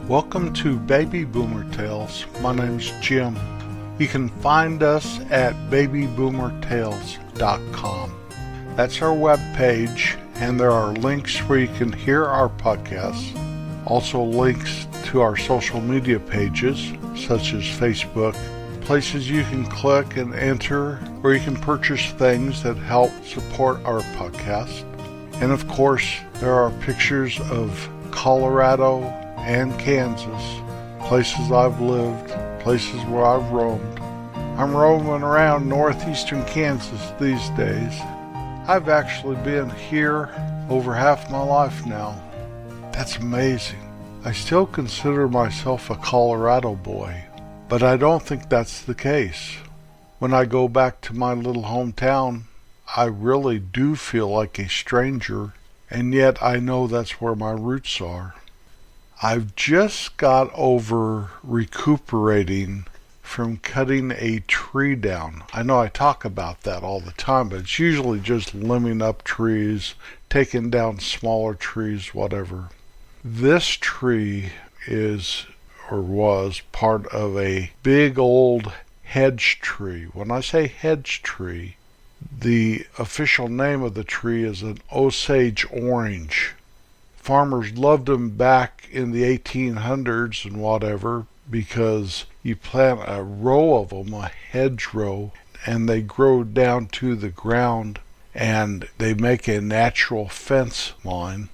Welcome to Baby Boomer Tales. My name's Jim. You can find us at babyboomertales.com. That's our webpage, and there are links where you can hear our podcasts. Also links to our social media pages, such as Facebook, places you can click and enter where you can purchase things that help support our podcast. And of course, there are pictures of Colorado and Kansas, places I've lived, places where I've roamed. I'm roaming around northeastern Kansas these days. I've actually been here over half my life now. That's amazing. I still consider myself a Colorado boy, but I don't think that's the case. When I go back to my little hometown, I really do feel like a stranger, and yet I know that's where my roots are. I've just got over recuperating from cutting a tree down. I know I talk about that all the time, but it's usually just limbing up trees, taking down smaller trees, whatever. This tree is, or was, part of a big old hedge tree. When I say hedge tree, the official name of the tree is an Osage orange. Farmers loved them back in the 1800s and whatever because you plant a row of them, a hedgerow, and they grow down to the ground and they make a natural fence line.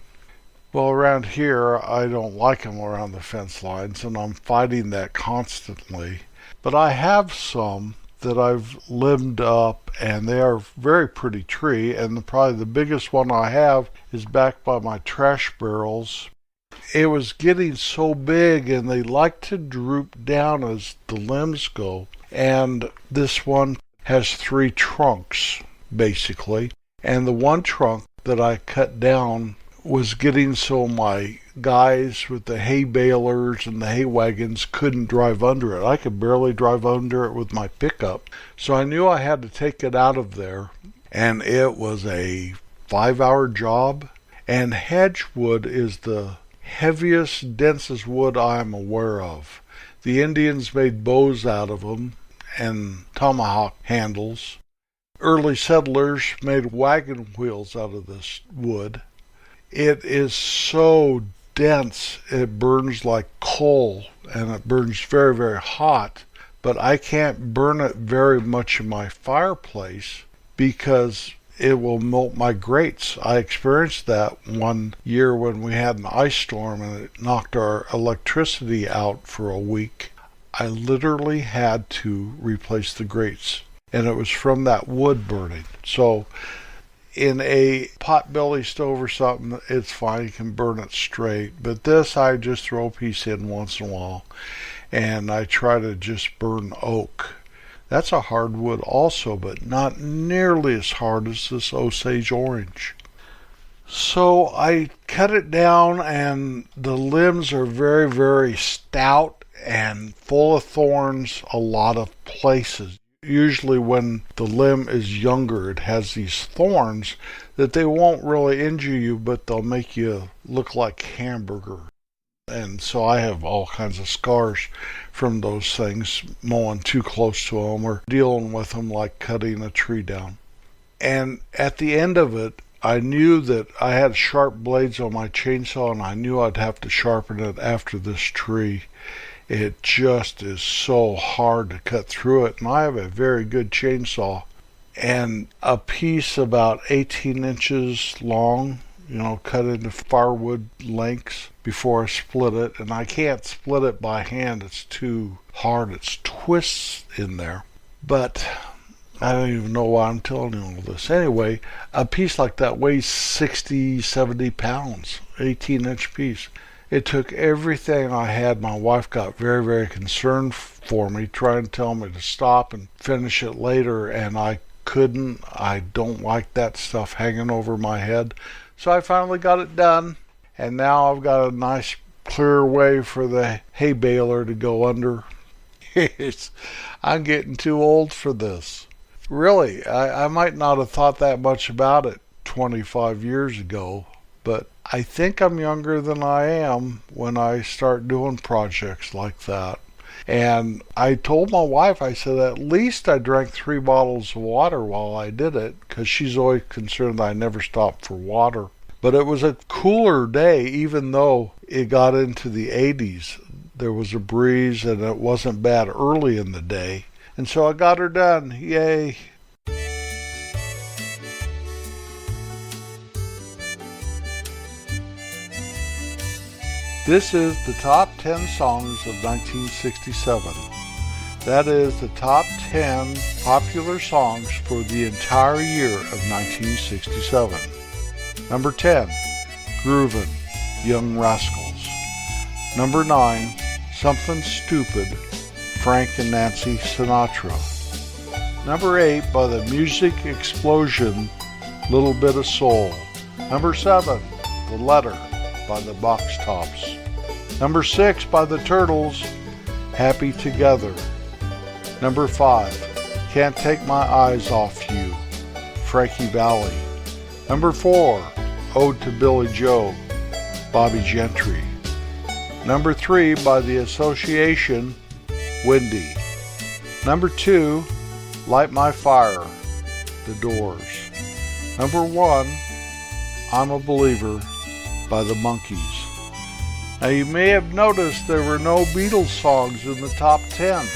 Well, around here, I don't like them around the fence lines, and I'm fighting that constantly. But I have some that I've limbed up, and they are a very pretty tree, and probably the biggest one I have is back by my trash barrels. It was getting so big, and they like to droop down as the limbs go, and this one has 3 trunks, basically, and the one trunk that I cut down was getting so my guys with the hay balers and the hay wagons couldn't drive under it. I could barely drive under it with my pickup. So I knew I had to take it out of there, and it was a 5-hour job. And hedgewood is the heaviest, densest wood I'm aware of. The Indians made bows out of them and tomahawk handles. Early settlers made wagon wheels out of this wood. It is so dense, it burns like coal, and it burns very, very hot, but I can't burn it very much in my fireplace because it will melt my grates. I experienced that one year when we had an ice storm and it knocked our electricity out for a week. I literally had to replace the grates, and it was from that wood burning. So in a potbelly stove or something, it's fine, you can burn it straight. But this, I just throw a piece in once in a while, and I try to just burn oak. That's a hardwood also, but not nearly as hard as this Osage orange. So I cut it down, and the limbs are very, very stout and full of thorns a lot of places. Usually when the limb is younger, it has these thorns that they won't really injure you, but they'll make you look like hamburger. And so I have all kinds of scars from those things, mowing too close to them or dealing with them like cutting a tree down. And at the end of it, I knew that I had sharp blades on my chainsaw, and I knew I'd have to sharpen it after this tree. It just is so hard to cut through it, and I have a very good chainsaw. And a piece about 18 inches long, cut into firewood lengths before I split it. And I can't split it by hand, it's too hard, it's twists in there. But I don't even know why I'm telling you all this. Anyway, a piece like that weighs 60, 70 pounds, 18-inch piece. It took everything I had. My wife got very, very concerned for me, trying to tell me to stop and finish it later, and I couldn't. I don't like that stuff hanging over my head. So I finally got it done, and now I've got a nice clear way for the hay baler to go under. I'm getting too old for this. Really, I might not have thought that much about it 25 years ago, but I think I'm younger than I am when I start doing projects like that. And I told my wife, I said, at least I drank 3 bottles of water while I did it, because she's always concerned that I never stopped for water. But it was a cooler day, even though it got into the 80s. There was a breeze and it wasn't bad early in the day. And so I got her done. Yay. This is the top 10 songs of 1967. That is the top 10 popular songs for the entire year of 1967. Number 10, Groovin', Young Rascals. Number 9, Something Stupid, Frank and Nancy Sinatra. Number 8, by the Music Explosion, Little Bit of Soul. Number 7, The Letter, by the Box Tops. Number 6, by the Turtles, Happy Together. Number 5, Can't Take My Eyes Off You, Frankie Valli. Number 4, Ode to Billy Joe, Bobby Gentry. Number 3, by the Association, Wendy. Number 2, Light My Fire, The Doors. Number 1, I'm a Believer, by the Monkees. Now you may have noticed there were no Beatles songs in the top 10.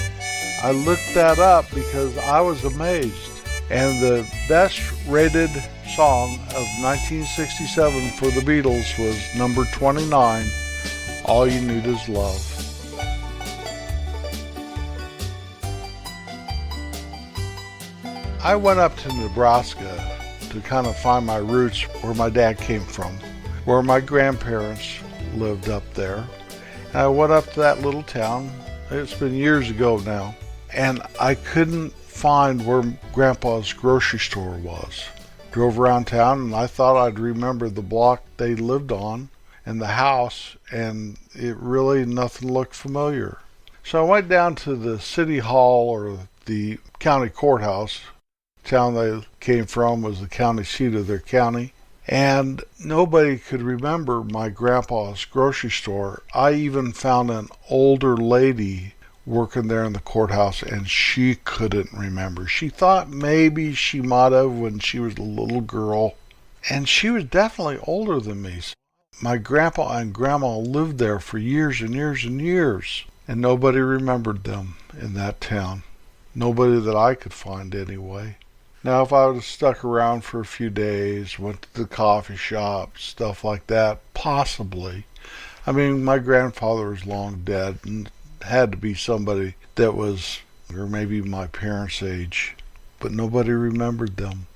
I looked that up because I was amazed. And the best rated song of 1967 for the Beatles was number 29, All You Need Is Love. I went up to Nebraska to kind of find my roots, where my dad came from, where my grandparents lived up there. And I went up to that little town. It's been years ago now. And I couldn't find where Grandpa's grocery store was. Drove around town and I thought I'd remember the block they lived on and the house, and it really, nothing looked familiar. So I went down to the city hall, or the county courthouse. The town they came from was the county seat of their county. And nobody could remember my grandpa's grocery store. I even found an older lady working there in the courthouse, and she couldn't remember. She thought maybe she might have when she was a little girl. And she was definitely older than me. My grandpa and grandma lived there for years and years and years, and nobody remembered them in that town. Nobody that I could find anyway. Now, if I would have stuck around for a few days, went to the coffee shop, stuff like that, possibly. I mean, my grandfather was long dead and had to be somebody that was, or maybe my parents' age, but nobody remembered them.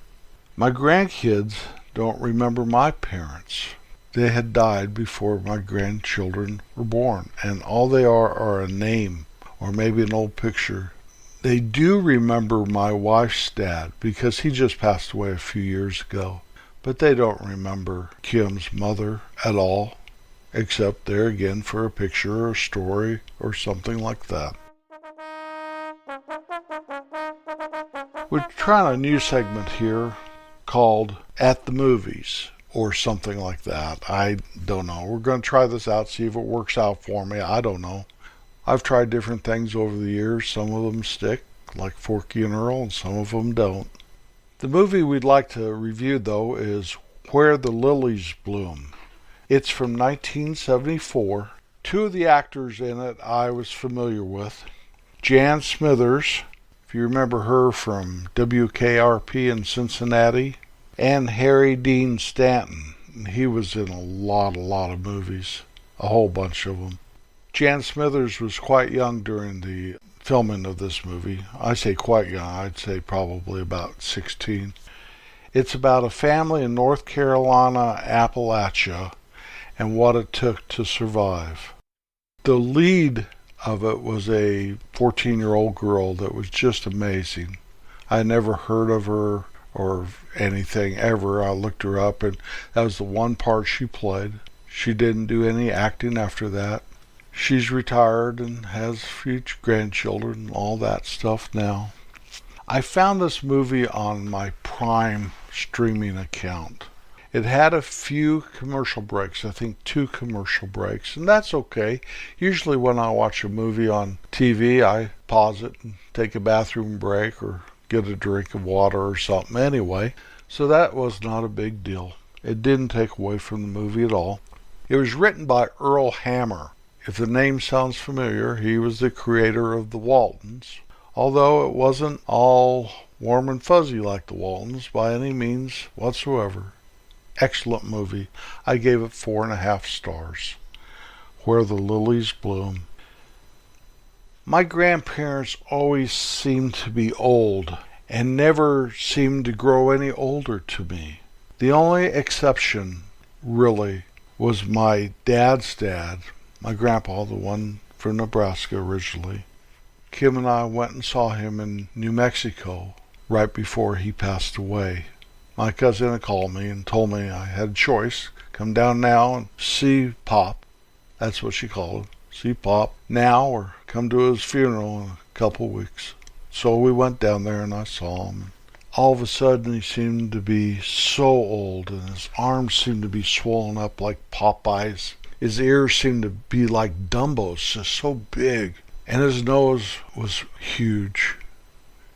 My grandkids don't remember my parents. They had died before my grandchildren were born, and all they are a name or maybe an old picture. They do remember my wife's dad because he just passed away a few years ago, but they don't remember Kim's mother at all, except there again for a picture or a story or something like that. We're trying a new segment here called At the Movies, or something like that. I don't know. We're going to try this out, see if it works out for me. I don't know. I've tried different things over the years. Some of them stick, like Forky and Earl, and some of them don't. The movie we'd like to review, though, is Where the Lilies Bloom. It's from 1974. Two of the actors in it I was familiar with. Jan Smithers, if you remember her from WKRP in Cincinnati, and Harry Dean Stanton. He was in a lot of movies, a whole bunch of them. Jan Smithers was quite young during the filming of this movie. I say quite young, I'd say probably about 16. It's about a family in North Carolina, Appalachia, and what it took to survive. The lead of it was a 14-year-old girl that was just amazing. I never heard of her or anything ever. I looked her up, and that was the one part she played. She didn't do any acting after that. She's retired and has future grandchildren and all that stuff now. I found this movie on my Prime streaming account, It had a few commercial breaks, I think 2 commercial breaks, and that's okay. Usually when I watch a movie on TV, I pause it and take a bathroom break or get a drink of water or something anyway. So that was not a big deal. It didn't take away from the movie at all. It was written by Earl Hammer. If the name sounds familiar, he was the creator of the Waltons, although it wasn't all warm and fuzzy like the Waltons by any means whatsoever. Excellent movie. I gave it 4.5 stars. Where the Lilies Bloom. My grandparents always seemed to be old and never seemed to grow any older to me. The only exception, really, was my dad's dad, my grandpa, the one from Nebraska originally. Kim and I went and saw him in New Mexico right before he passed away. My cousin had called me and told me I had a choice. Come down now and see Pop. That's what she called it. See Pop now or come to his funeral in a couple weeks. So we went down there and I saw him. All of a sudden he seemed to be so old and his arms seemed to be swollen up like Popeye's. His ears seemed to be like Dumbo's, just so big. And his nose was huge.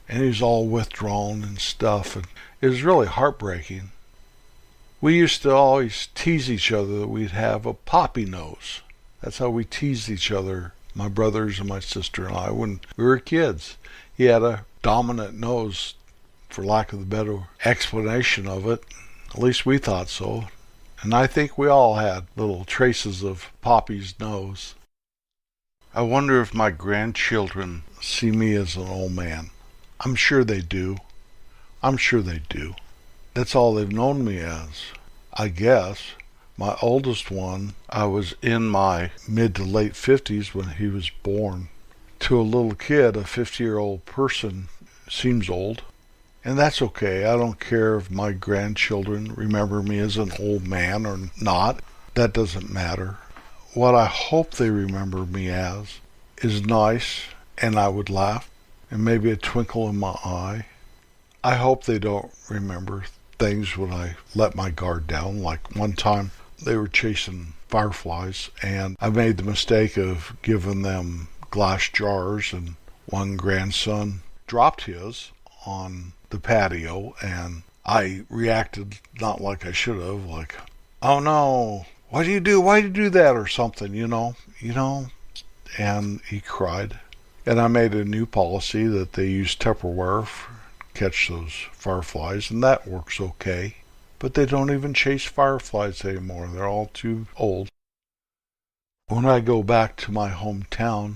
And he was all withdrawn and stuff. And it was really heartbreaking. We used to always tease each other that we'd have a poppy nose. That's how we teased each other, my brothers and my sister and I, when we were kids. He had a dominant nose, for lack of a better explanation of it. At least we thought so. And I think we all had little traces of Poppy's nose. I wonder if my grandchildren see me as an old man. I'm sure they do. I'm sure they do. That's all they've known me as, I guess. My oldest one, I was in my mid to late 50s when he was born. To a little kid, a 50-year-old person seems old. And that's okay. I don't care if my grandchildren remember me as an old man or not. That doesn't matter. What I hope they remember me as is nice, and I would laugh, and maybe a twinkle in my eye. I hope they don't remember things when I let my guard down. Like one time they were chasing fireflies, and I made the mistake of giving them glass jars, and one grandson dropped his on the patio, and I reacted not like I should have, like, oh no, what do you do? Why do you do that? Or something, you know, and he cried. And I made a new policy that they use Tupperware to catch those fireflies, and that works okay. But they don't even chase fireflies anymore. They're all too old. When I go back to my hometown,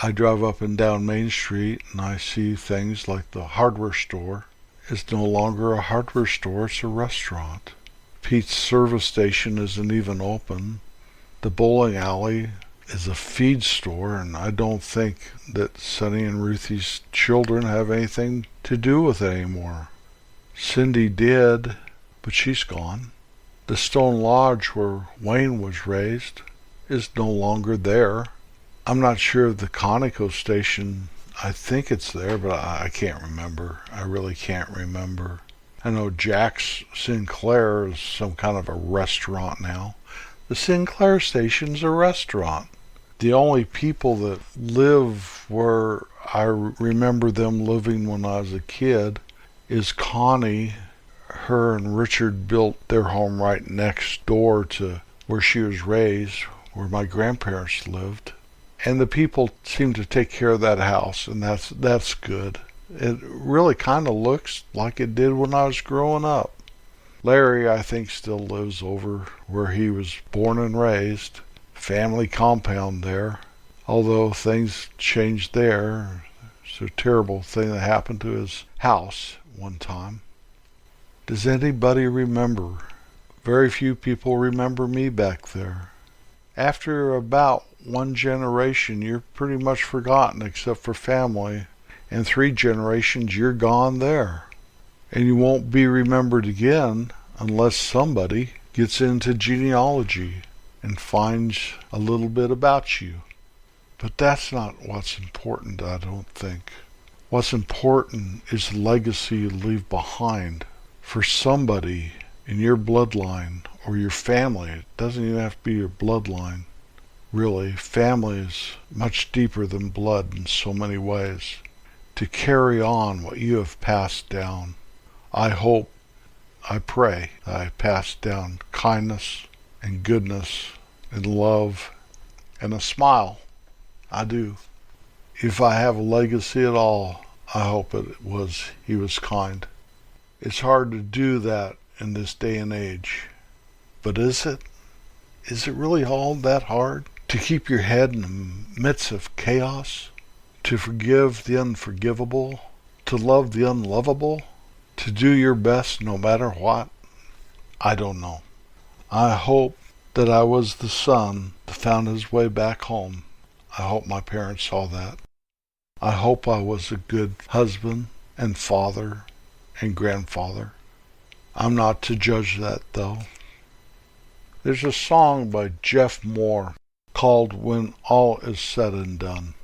I drive up and down Main Street and I see things like the hardware store. It's no longer a hardware store, it's a restaurant. Pete's service station isn't even open. The bowling alley is a feed store, and I don't think that Sonny and Ruthie's children have anything to do with it anymore. Cindy did, but she's gone. The stone lodge where Wayne was raised is no longer there. I'm not sure of the Conoco station. I think it's there, but I can't remember. I really can't remember. I know Jack's Sinclair is some kind of a restaurant now. The Sinclair station's a restaurant. The only people that live where I remember them living when I was a kid is Connie. Her and Richard built their home right next door to where she was raised, where my grandparents lived. And the people seem to take care of that house, and that's good. It really kind of looks like it did when I was growing up. Larry, I think, still lives over where he was born and raised. Family compound there. Although things changed there. It's a terrible thing that happened to his house one time. Does anybody remember? Very few people remember me back there. After about one generation, you're pretty much forgotten except for family. And 3 generations, you're gone there. And you won't be remembered again unless somebody gets into genealogy and finds a little bit about you. But that's not what's important, I don't think. What's important is the legacy you leave behind for somebody in your bloodline or your family. It doesn't even have to be your bloodline. Really, family is much deeper than blood in so many ways. To carry on what you have passed down. I hope, I pray that I pass down kindness and goodness and love and a smile. I do. If I have a legacy at all, I hope he was kind. It's hard to do that in this day and age. But is it? Is it really all that hard? To keep your head in the midst of chaos? To forgive the unforgivable? To love the unlovable? To do your best no matter what? I don't know. I hope that I was the son that found his way back home. I hope my parents saw that. I hope I was a good husband and father and grandfather. I'm not to judge that, though. There's a song by Jeff Moore called When All Is Said and Done.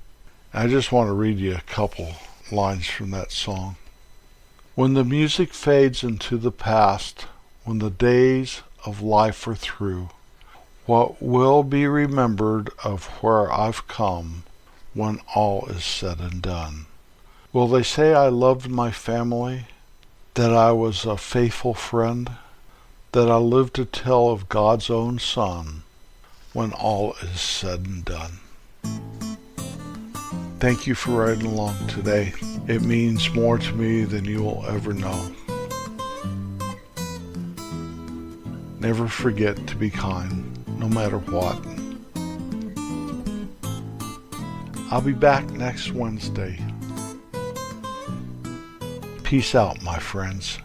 I just want to read you a couple lines from that song. When the music fades into the past, when the days of life are through, what will be remembered of where I've come when all is said and done? Will they say I loved my family, that I was a faithful friend, that I lived to tell of God's own Son when all is said and done? Thank you for riding along today. It means more to me than you will ever know. Never forget to be kind, no matter what. I'll be back next Wednesday. Peace out, my friends.